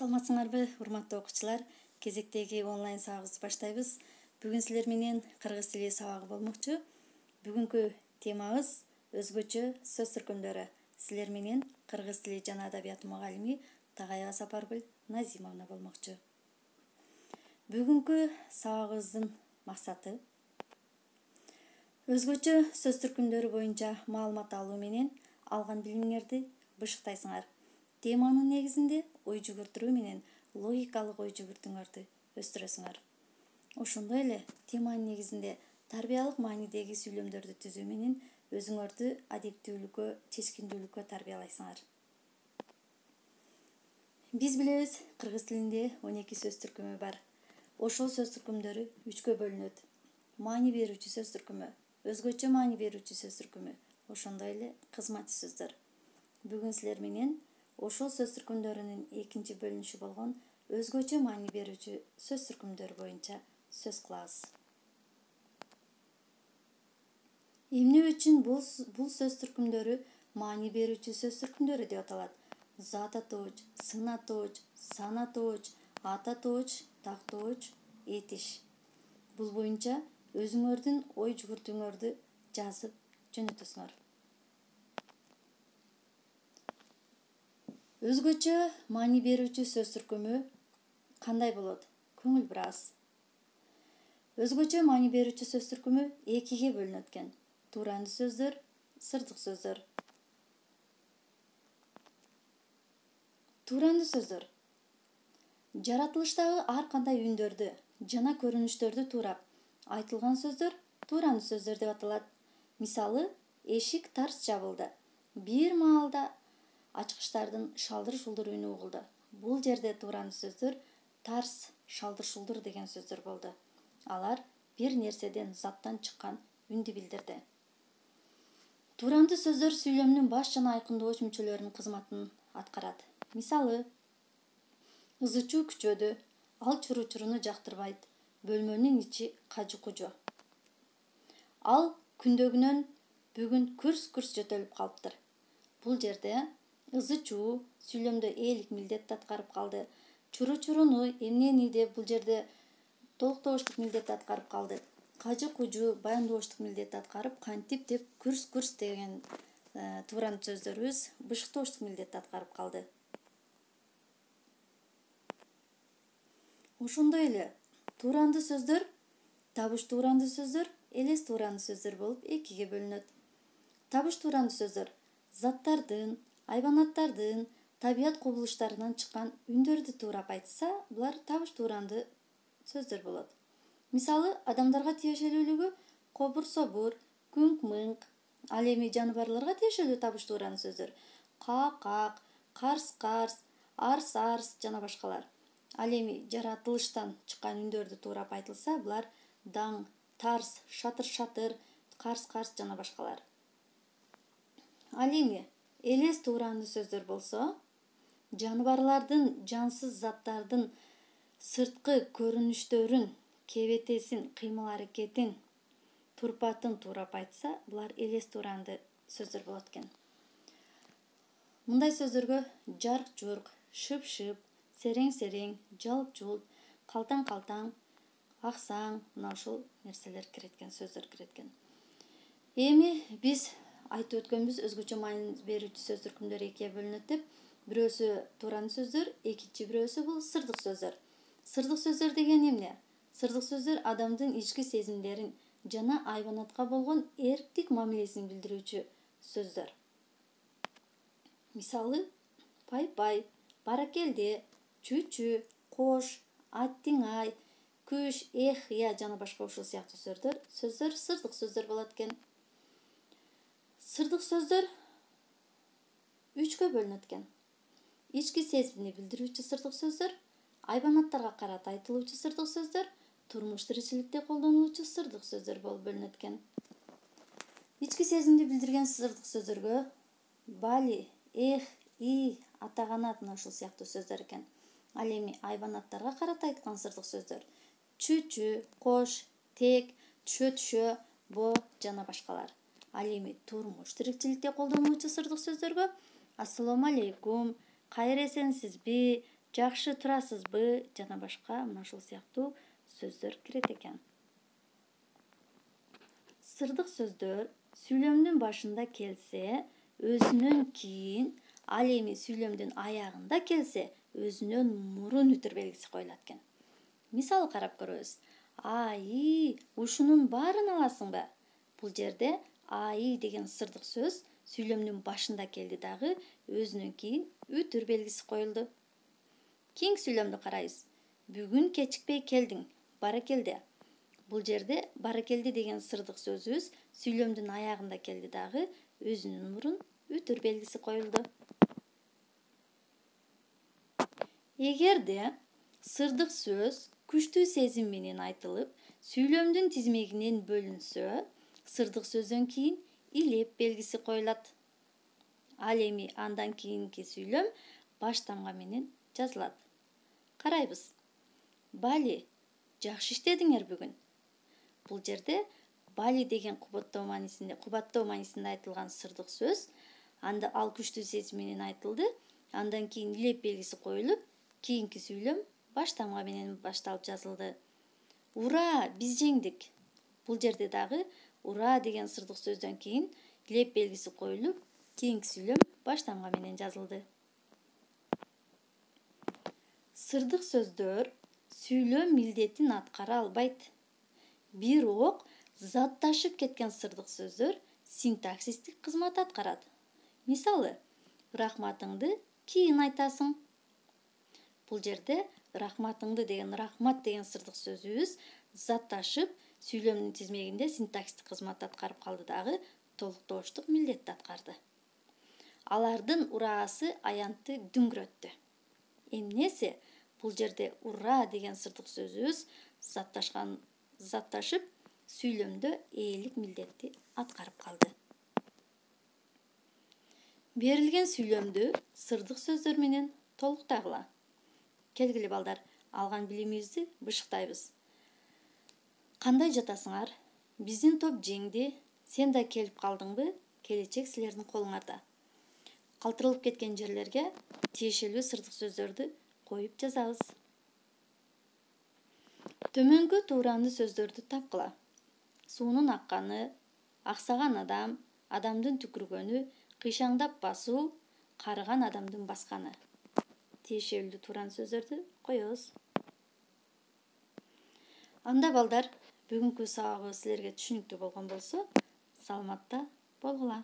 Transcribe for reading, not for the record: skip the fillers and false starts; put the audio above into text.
Саламатсыңарбы, урматтуу окуучулар? Кезектеги онлайн сабагыбызды баштайбыз. Бүгүн силер менен кыргыз тили сабагы болмокчу. Бүгүнкү темабыз өзгөчө сөз түркүмдөрү. Силер менен кыргыз тили жана адабияты мугалими Тагаяба Сапаргүл Назимовна болмокчу. Бүгүнкү сабагыбыздын максаты өзгөчө сөз түркүмдөрү боюнча маалымат алуу менен алган билимиңерди бышыктайсыңар. Теманын негизинде ой жүгүртүү менен логикалык ой жүгүртүүңөрдү өстүрөсүңөр. Ошондой эле теманын негизинде тарбиялык маанидеги сүйлөмдөрдү түзүү менен өзүңөрдү адептүүлүккө, чечкиндүүлүккө тарбиялайсыңар. Биз билебиз, кыргыз тилинде 12 сөз түркүмү бар. Ошол сөз түркүмдөрү 3кө бөлүнөт. Маани берүүчү сөз түркүмү, өзгөчө маани берүүчү сөз түркүмү, ошондой эле кызматчы сөздөр. Бүгүн силер менен ошол сөз түркүмдөрүнүн экинчи бөлүнүшү болгон өзгөчө маани берүүчү сөз түркүмдөрү боюнча сөз кылабыз. Эмне үчүн бул сөз түркүмдөрү маани берүүчү сөз түркүмдөрү деп аталат? Зат атооч, сын атооч, сан атооч, ат атооч, тактооч, этиш. Бул боюнча өзүңөрдүн ой жүгүртүүңөрдү жазып жөнөтөсүңөр. Өзгөчө маани берүүчү сөз түркүмү кандай болот? Көңүл бурабыз. Өзгөчө маани берүүчү сөз түркүмү экиге бөлүнөт экен. Тууранды сөздөр, сырдык сөздөр. Тууранды сөздөр жаратылыштагы ар кандай үндөрдү жана көрүнүштөрдү туурап айтылган сөздөр тууранды сөздөр деп аталат. Мисалы, эшик тарс жабылды. Бир маалда ачкычтардын шалдыр-шулдур үнү угулду. Бул жерде тууранды сөздөр тарс, шалдыр-шулдур деген сөздөр болду. Алар бир нерседен, заттан чыккан үндү билдирди. Тууранды сөздөр сүйлөмдүн баш жана айкындооч мүчөлөрүнүн кызматын аткарат. Мисалы, ызы-чуу күчөдү, ал чуру-чуруну жактырбайт, бөлмөнүн ичи кажы-кужу. Ал күндөгүнөн бүгүн күрс-күрс жөтөлүп калыптыр. Бул жерде ызы-чуу сүйлөмдө ээлик милдетти аткарып калды. Чуру-чуруну, эмнени деп бул жерде толуктогучтук милдетти аткарып калды. Кажы-кужу баяндоочтук милдетти аткарып, кантип деп күрс-күрс деген тууранды сөздөрүбүз бышыктоочтук милдетти аткарып калды. Ошондой эле тууранды сөздөр, табыш тууранды сөздөр, элес тууранды сөздөр болуп экиге бөлүнөт. Табыш тууранды сөздөр заттардын, айбанаттардын, табият кубулуштарынан чыккан үндөрдү туурап айтса, булар табыш тууранды сөздөр болот. Мисалы, адамдарга тиешелүүлүгү кобур-собур, күңк-мыңк. Ал эми жаныбарларга тиешелүү табыш тууранды сөздөр каак-каак, карс-карс, арс-арс жана башкалар. Ал эми жаратылыштан чыккан үндөрдү туурап айтылса, булар даң, тарс, шатыр-шатыр, карс-карс жана башкалар. Ал эми элес тууранды сөздөр болсо, жаныбарлардын, жансыз заттардын сырткы көрүнүштөрүн, кебетесин, кыймыл-аракетин, турпатын туурап айтса, булар элес тууранды сөздөр болот экен. Мындай сөздөргө жарк-журк, шып-шып, серең-серең, жалп-жулп, калтаң-калтаң, аксаң, мына ушул нерселер кирет экен, сөздөр кирет экен. Эми биз айтып өткөнбүз, өзгөчө маани берүүчү сөз түркүмдөрү экиге бөлүнөт деп. Бирөөсү тууранды сөздөр, экинчи бирөөсү бул сырдык сөздөр. Сырдык сөздөр деген эмне? Сырдык сөздөр адамдын ички сезимдерин жана айбанатка болгон эрктик мамилесин билдирүүчү сөздөр. Мисалы, пай-пай, баракелде, чү-чү, кош, аттиң-ай, күш, эх, я жана башка ушул сыяктуу сөздөр сырдык сөздөр болот экен. Сырдык сөздөр 3кө бөлүнөт экен. Ички сезимди билдирүүчү сырдык сөздөр, айбанаттарга карата айтылуучу сырдык сөздөр, турмуш тиричиликте колдонулуучу сырдык сөздөр болуп бөлүнөт экен. Ички сезимди билдирген сырдык сөздөргө бали, эх, и, атаганат мына ушул сыяктуу сөздөр экен. Ал эми айбанаттарга карата айткан сырдык сөздөр чү-чү, кош, тек, түшө-түшө, бо жана башкалар. Ал эми турмуш тиричиликте колдонулуучу сырдык сөздөргө ассалому алейкум, кайра эсенсизби, жакшы турасызбы жана башка мына ушул сыяктуу сөздөр кирет экен. Сырдык сөздөр сүйлөмдүн башында келсе, өзүнөн кийин, ал эми сүйлөмдүн аягында келсе, өзүнөн мурун үтүр белгиси коюлат экен. Мисал карап көрөбүз. Ай, ушунун баарын аласыңбы? Бул жерде ай деген сырдык сөз сүйлөмдүн башында келди дагы өзүнөн кийин үтүр белгиси коюлду. Кийинки сүйлөмдү карайбыз. Бүгүн кечикпей келдиң, баракелде. Бул жерде баракелде деген сырдык сөзүбүз сүйлөмдүн аягында келди дагы өзүнөн мурун үтүр белгиси коюлду. Эгерде сырдык сөз күчтүү сезим менен айтылып, сүйлөмдүн тизмегинен бөлүнсө, сырдык сөздөн кийин илеп белгиси коюлат. Ал эми андан кийинки сүйлөм баш тамга менен жазылат. Карайбыз. Бали, жакшы иштедиңер бүгүн. Бул жерде бали деген кубаттоо маанисинде айтылган сырдык сөз, ал күчтүү сезим менен айтылды, андан кийин илеп белгиси коюлуп, кийинки сүйлөм баш тамга менен башталып жазылды. Ура, биз жеңдик. Бул жерде дагы ура деген сырдык сөздөн кийин илеп белгиси коюлуп, кийинки сүйлөм баш тамга менен жазылды. Сырдык сөздөр сүйлөм милдетин аткара албайт. Бирок затташып кеткен сырдык сөздөр синтаксистик кызмат аткарат. Мисалы, рахматыңды кийин айтасың. Бул жерде рахматыңды деген рахмат деген сырдык сөзүбүз затташып, сүйлөмдүн тизмегинде синтаксистик кызмат аткарып калды дагы толуктоочтук милдетти аткарды. Алардын ураасы аянтты дүңгүрөттү. Эмнеси? Бул жерде ура деген сырдык сөзүбүз затташып, сүйлөмдө ээлик милдетти аткарып калды. Берилген сүйлөмдү сырдык сөздөр менен толуктагыла. Келгиле балдар, алган билимибизди бышыктайбыз. Кандай жатасыңар? Биздин топ жеңди. Сен да келип калдыңбы? Келечек силердин колуңарда. Калтырылып кеткен жерлерге тиешелүү сырдык сөздөрдү коюп жазабыз. Төмөнкү тууранды сөздөрдү тапкыла. Суунун акканы, аксаган адам, адамдын түкүргөнү, кыйшаңдап басуу, карыган адамдын басканы. Тиешелүү тууранды сөздөрдү коебуз. Анда балдар, бүгүнкү сабагыбыз силерге түшүнүктүү болгон болсо, саламатта болгула.